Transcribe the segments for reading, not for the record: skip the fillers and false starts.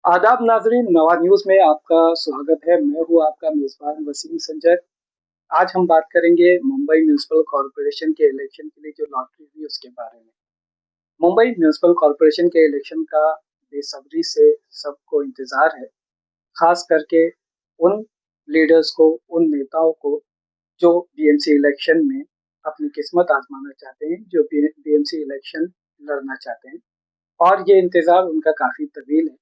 आदाब नाज़रीन, नवा न्यूज़ में आपका स्वागत है। मैं हूँ आपका मेज़बान वसीम संजर। आज हम बात करेंगे मुंबई म्युनिसिपल कॉर्पोरेशन के इलेक्शन के लिए जो लॉटरी हुई उसके बारे में। मुंबई म्युनिसिपल कॉर्पोरेशन के इलेक्शन का बेसब्री से सबको इंतज़ार है, ख़ास करके उन लीडर्स को, उन नेताओं को जो बीएमसी इलेक्शन में अपनी किस्मत आज़माना चाहते हैं, जो बीएमसी इलेक्शन लड़ना चाहते हैं। और ये इंतज़ार उनका काफ़ी तवील है,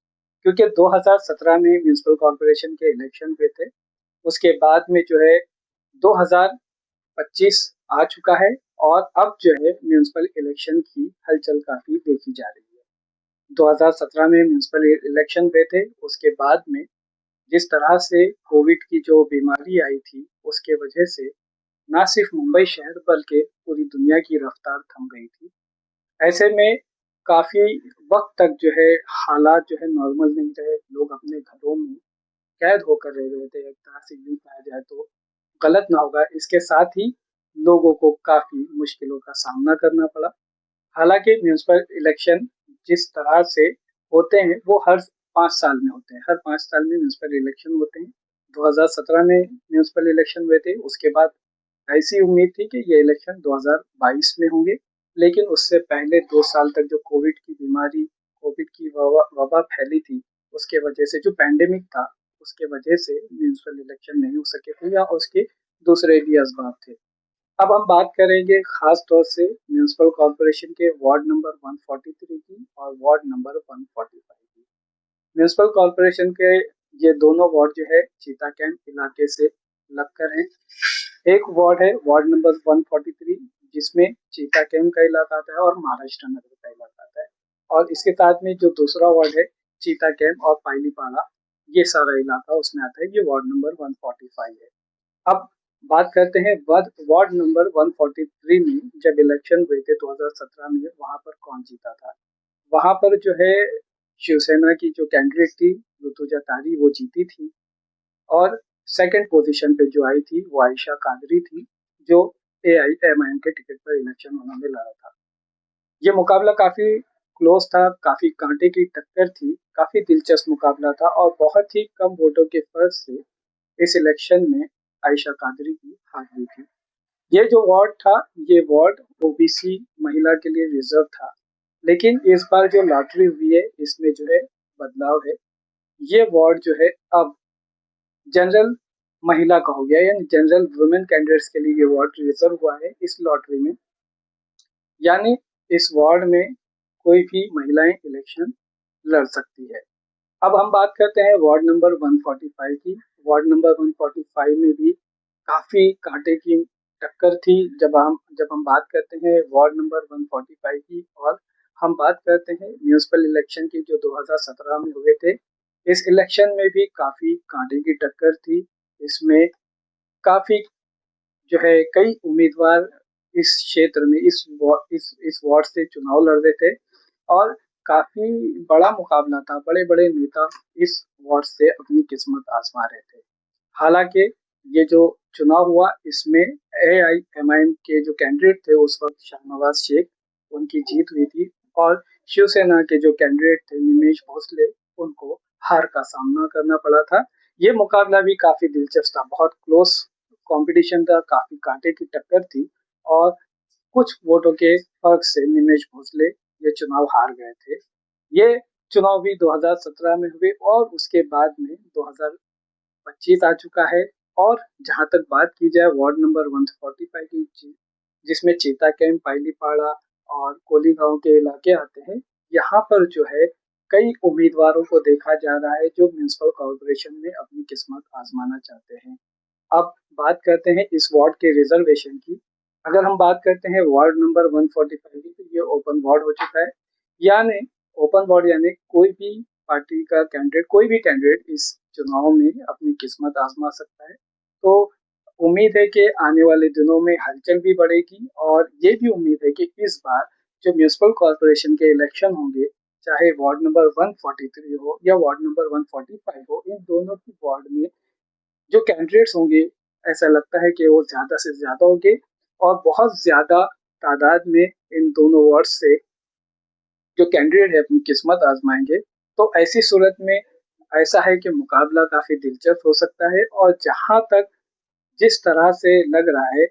क्योंकि 2017 में म्युनिसिपल कॉर्पोरेशन के इलेक्शन हुए थे। उसके बाद में जो है 2025 आ चुका है और अब जो है म्युनिसिपल इलेक्शन की हलचल काफ़ी देखी जा रही है। 2017 में म्युनिसिपल इलेक्शन हुए थे, उसके बाद में जिस तरह से कोविड की जो बीमारी आई थी, उसके वजह से ना सिर्फ मुंबई शहर बल्कि पूरी दुनिया की रफ्तार थम गई थी। ऐसे में काफ़ी वक़्त तक जो है हालात जो है नॉर्मल नहीं रहे, लोग अपने घरों में कैद होकर रह रहे थे, एक तरह से यूँ कहा जाए तो गलत ना होगा। इसके साथ ही लोगों को काफ़ी मुश्किलों का सामना करना पड़ा। हालाँकि म्युनिसिपल इलेक्शन जिस तरह से होते हैं, वो हर 5 साल में होते हैं, हर 5 साल में म्युनिसिपल इलेक्शन होते हैं। 2017 में म्युनिसिपल इलेक्शन हुए थे, उसके बाद ऐसी उम्मीद थी कि ये इलेक्शन 2022 में होंगे, लेकिन उससे पहले 2 साल तक जो कोविड की बीमारी, कोविड की वबा फैली थी, उसके वजह से जो पैंडेमिक था, उसके वजह से म्युनिसिपल इलेक्शन नहीं हो सके थे या उसके दूसरे भी असबाब थे। अब हम बात करेंगे खास तौर से म्युनिसिपल कॉर्पोरेशन के वार्ड नंबर 143 की और वार्ड नंबर 145 की। म्युनिसिपल कॉर्पोरेशन के ये दोनों वार्ड जो है चीता कैंप इलाके से लगकर हैं। एक वार्ड है वार्ड नंबर 143 जिसमें चीता कैंप का इलाका आता है और महाराष्ट्र नगर का इलाका आता है, और इसके साथ में जो दूसरा वार्ड है चीता कैंप और पाइलीपाड़ा, ये सारा इलाका उसमें आता है। ये वार्ड नंबर 145 है। अब बात करते हैं वार्ड नंबर 143 में जब इलेक्शन हुए थे 2017 में, वहां पर कौन जीता था। वहां पर जो है शिवसेना की जो कैंडिडेट थी ऋतुजा तारी, वो जीती थी। और सेकंड पोजीशन पे जो आई थी वो आयशा कादरी थी, जो एआईएमआईएम के टिकट पर इलेक्शन उन्होंने लड़ा था। ये मुकाबला काफी क्लोज था, काफी कांटे की टक्कर थी, काफी दिलचस्प मुकाबला था और बहुत ही कम वोटों के फर्क से इस इलेक्शन में आयशा कादरी की हार हुई थी। ये जो वार्ड था, ये वार्ड ओबीसी महिला के लिए रिजर्व था, लेकिन इस बार जो लॉटरी हुई है इसमें जो है बदलाव है। ये वार्ड जो है अब जनरल महिला का हो गया, यानी जनरल वुमेन कैंडिडेट्स के लिए ये वार्ड रिजर्व हुआ है इस लॉटरी में। यानी इस वार्ड में कोई भी महिलाएं इलेक्शन लड़ सकती है। अब हम बात करते हैं वार्ड नंबर 145 की। वार्ड नंबर 145 में भी काफी कांटे की टक्कर थी। जब हम बात करते हैं वार्ड नंबर 145 की और हम बात करते हैं म्यूनिसिपल इलेक्शन की जो 2017 में हुए थे, इस इलेक्शन में भी काफी कांटे की टक्कर थी। इसमें काफी जो है कई उम्मीदवार इस क्षेत्र में इस वार्ड से चुनाव लड़ रहे थे और काफी बड़ा मुकाबला था। बड़े बड़े नेता इस वार्ड से अपनी किस्मत आजमा रहे थे। हालांकि ये जो चुनाव हुआ इसमें एआईएमआईएम के जो कैंडिडेट थे उस वक्त शाहनवाज शेख, उनकी जीत हुई थी और शिवसेना के जो कैंडिडेट थे निमेश भोसले, उनको हार का सामना करना पड़ा था। ये मुकाबला भी काफी दिलचस्प था, बहुत क्लोज कंपटीशन था, काफी कांटे की टक्कर थी और कुछ वोटों के फर्क से निमेश भोसले ये चुनाव हार गए थे। ये चुनाव भी 2017 में हुए और उसके बाद में 2025 आ चुका है। और जहां तक बात की जाए वार्ड नंबर 145 की, जिसमें चीता कैंप, पाइलीपाड़ा और कोली गांव के इलाके आते हैं, यहाँ पर जो है कई उम्मीदवारों को देखा जा रहा है जो म्युनिसिपल कॉर्पोरेशन में अपनी किस्मत आजमाना चाहते हैं। अब बात करते हैं इस वार्ड के रिजर्वेशन की। अगर हम बात करते हैं वार्ड नंबर 145 की, तो ये ओपन वार्ड हो चुका है। यानी ओपन वार्ड यानी कोई भी पार्टी का कैंडिडेट, कोई भी कैंडिडेट इस चुनाव में अपनी किस्मत आजमा सकता है। तो उम्मीद है कि आने वाले दिनों में हलचल भी बढ़ेगी और ये भी उम्मीद है कि इस बार जो म्युनिसिपल कॉर्पोरेशन के इलेक्शन होंगे, चाहे वार्ड नंबर 143 हो या वार्ड नंबर 145 हो, इन दोनों की वार्ड में जो कैंडिडेट्स होंगे, ऐसा लगता है कि वो ज़्यादा से ज़्यादा होंगे और बहुत ज़्यादा तादाद में इन दोनों वार्ड से जो कैंडिडेट है अपनी किस्मत आजमाएंगे। तो ऐसी सूरत में ऐसा है कि मुकाबला काफ़ी दिलचस्प हो सकता है और जहाँ तक जिस तरह से लग रहा है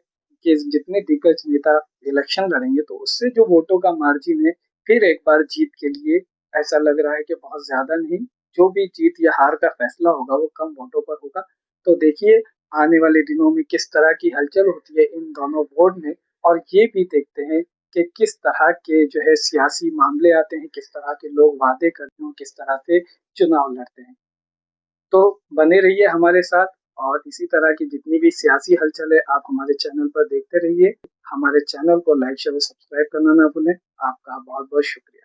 कि जितने दिग्गज नेता इलेक्शन लड़ेंगे तो उससे जो वोटों का मार्जिन है फिर एक बार जीत के लिए ऐसा लग रहा है कि बहुत ज्यादा नहीं, जो भी जीत या हार का फैसला होगा वो कम वोटों पर होगा। तो देखिए आने वाले दिनों में किस तरह की हलचल होती है इन दोनों बोर्ड में, और ये भी देखते हैं कि किस तरह के जो है सियासी मामले आते हैं, किस तरह के लोग वादे करते हैं, किस तरह से चुनाव लड़ते हैं। तो बने रहिए हमारे साथ, और इसी तरह की जितनी भी सियासी हलचल है आप हमारे चैनल पर देखते रहिए। हमारे चैनल को लाइक शेयर और सब्सक्राइब करना ना भूलें। आपका बहुत बहुत शुक्रिया।